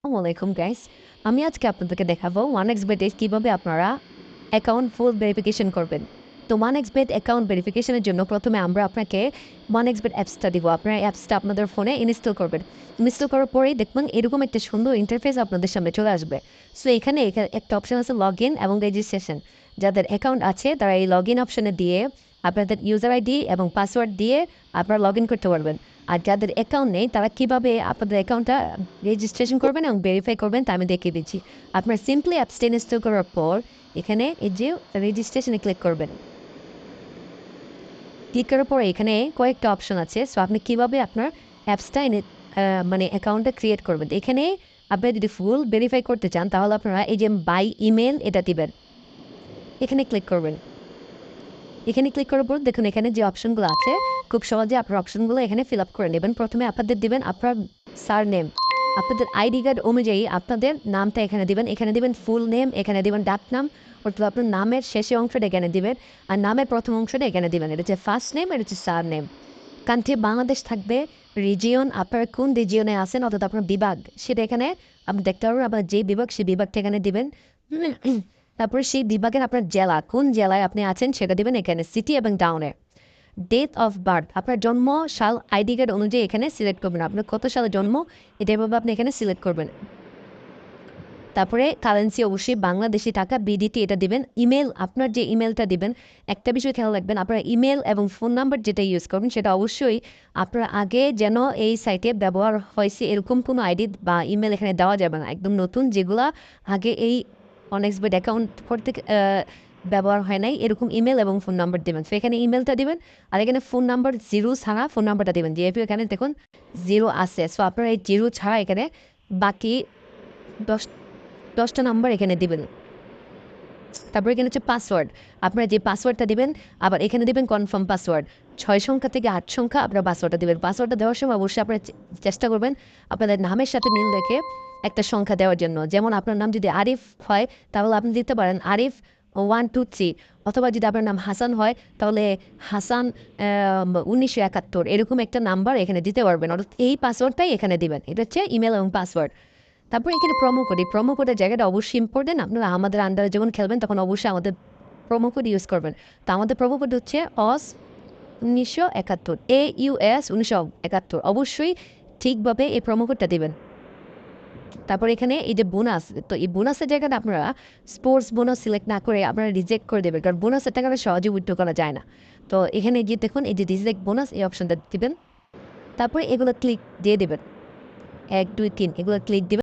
আসসালামু আলাইকুম গাইস। আমি আজকে আপনাদেরকে দেখাবো ওয়ানএক্সবেটে কিভাবে আপনারা অ্যাকাউন্ট ফুল ভেরিফিকেশন করবেন। তো ওয়ানএক্সবেট অ্যাকাউন্ট ভেরিফিকেশনের জন্য প্রথমে আমরা আপনাকে ওয়ানএক্সবেট অ্যাপসটা দিব। আপনারা অ্যাপসটা আপনাদের ফোনে ইনস্টল করবেন। ইনস্টল করার পরেই দেখবেন এরকম একটা সুন্দর ইন্টারফেস আপনাদের সামনে চলে আসবে। সো এখানে একটা অপশন আছে লগ ইন এবং রেজিস্ট্রেশন। যাদের অ্যাকাউন্ট আছে তারা এই লগ ইন অপশনে দিয়ে আপনাদের ইউজার আইডি এবং পাসওয়ার্ড দিয়ে আপনারা লগ ইন করতে পারবেন। আর যাদের অ্যাকাউন্ট নেই তারা কীভাবে আপনাদের অ্যাকাউন্টটা রেজিস্ট্রেশন করবেন এবং ভেরিফাই করবেন তা আমি দেখিয়ে দিচ্ছি। আপনার সিম্পলি অ্যাপসটা ইনস্টল করার পর এখানে এই যে রেজিস্ট্রেশনে ক্লিক করবেন। ক্লিক করার পরে এখানে কয়েকটা অপশন আছে। সো আপনি কীভাবে আপনার অ্যাপসটা মানে অ্যাকাউন্টটা ক্রিয়েট করবেন। এখানে আপনি যদি ফুল ভেরিফাই করতে চান তাহলে আপনারা এই যে বাই ইমেল এটা দিবেন, এখানে ক্লিক করবেন। এখানে ক্লিক করার পর দেখুন এখানে যে অপশনগুলো আছে খুব সহজে আপনার অপশনগুলো এখানে ফিল আপ করে নেবেন। প্রথমে আপনাদের দিবেন আপনার সারনেম, আপনাদের আইডি কার্ড অনুযায়ী আপনাদের নামটা এখানে দিবেন। এখানে দিবেন ফুল নেম, এখানে দিবেন ডাক নাম, অর্থাৎ আপনার নামের শেষে অংশটা এখানে দিবেন আর নামের প্রথম অংশটা এখানে দিবেন। এটা হচ্ছে ফার্স্ট নেম, এটা হচ্ছে সার নেম। কান্ট্রি বাংলাদেশ থাকবে, রিজিয়ন আপনারা কোন রিজিয়নে আছেন অর্থাৎ আপনার বিভাগ সেটা এখানে আপনি দেখতে পারবেন। আপনার যে বিভাগ সেই বিভাগটা এখানে দিবেন। তারপরে সেই বিভাগের আপনার জেলা কোন জেলায় আপনি আছেন সেটা দিবেন এখানে সিটি এবং টাউনে। ডেট অফ বার্থ আপনার জন্ম সাল আইডি কার্ড অনুযায়ী এখানে সিলেক্ট করবেন। আপনার কত সালে জন্ম এটা এভাবে আপনি এখানে সিলেক্ট করবেন। তারপরে কারেন্সি অবশ্যই বাংলাদেশি টাকা বিডিটি এটা দিবেন। ইমেল আপনার যে ইমেলটা দিবেন একটা বিষয় খেয়াল রাখবেন, আপনার ইমেল এবং ফোন নাম্বার যেটা ইউজ করবেন সেটা অবশ্যই আপনার আগে যেন এই সাইটে ব্যবহার হয়েছে এরকম কোনো আইডি বা ইমেল এখানে দেওয়া যাবে না। একদম নতুন যেগুলা আগে এই অনেক্সবেট অ্যাকাউন্ট করতে ব্যবহার হয় নাই এরকম ইমেল এবং ফোন নাম্বার দেবেন। তো এখানে ইমেলটা দিবেন আর এখানে ফোন নাম্বার জিরো ছাড়া ফোন নাম্বারটা দেবেন। যেহেতু এখানে দেখুন জিরো আছে, সো আপনার এই জিরো ছাড়া এখানে বাকি 10টা নাম্বার এখানে দিবেন। তারপরে এখানে হচ্ছে পাসওয়ার্ড, আপনারা যে পাসওয়ার্ডটা দিবেন আবার এখানে দিবেন কনফার্ম পাসওয়ার্ড। 6 সংখ্যা থেকে 8 সংখ্যা আপনারা পাসওয়ার্ডটা দিবেন। পাসওয়ার্ডটা দেওয়ার সময় অবশ্যই আপনারা চেষ্টা করবেন আপনাদের নামের সাথে মিল রেখে একটা সংখ্যা দেওয়ার জন্য। যেমন আপনার নাম যদি আরিফ হয় তাহলে আপনি দিতে পারেন আরিফ 1 2 3, অথবা যদি আপনার নাম হাসান হয় তাহলে হাসান 1971 এরকম একটা নাম্বার এখানে দিতে পারবেন। অর্থাৎ এই পাসওয়ার্ডটাই এখানে দিবেন। এটা হচ্ছে ইমেল এবং পাসওয়ার্ড। তারপরে এখানে প্রোমো কোড, এই প্রোমো কোডের জায়গাটা অবশ্যই ইম্পর্টেন্ট। আপনারা আমাদের আন্ডারে যখন খেলবেন তখন অবশ্যই আমাদের প্রোমো কোড ইউজ করবেন। তো আমাদের প্রোমো কোড হচ্ছে OS 1971, AUS 1971। অবশ্যই ঠিকভাবে এই প্রোমো কোডটা দেবেন। তারপর এখানে এই যে বোনাস, তো এই বোনাসের জায়গাটা আপনারা স্পোর্টস বোনাস সিলেক্ট না করে আপনারা রিজেক্ট করে দেবেন, কারণ বোনাসের টাকাটা সহজে উইথড্র করা যায় না। তো এখানে গিয়ে দেখুন এই যে রিজেক্ট বোনাস এই অপশনটা দিবেন। তারপরে এগুলো ক্লিক দিয়ে দেবেন, 1 2 3 এগুলো ক্লিক দেবেন।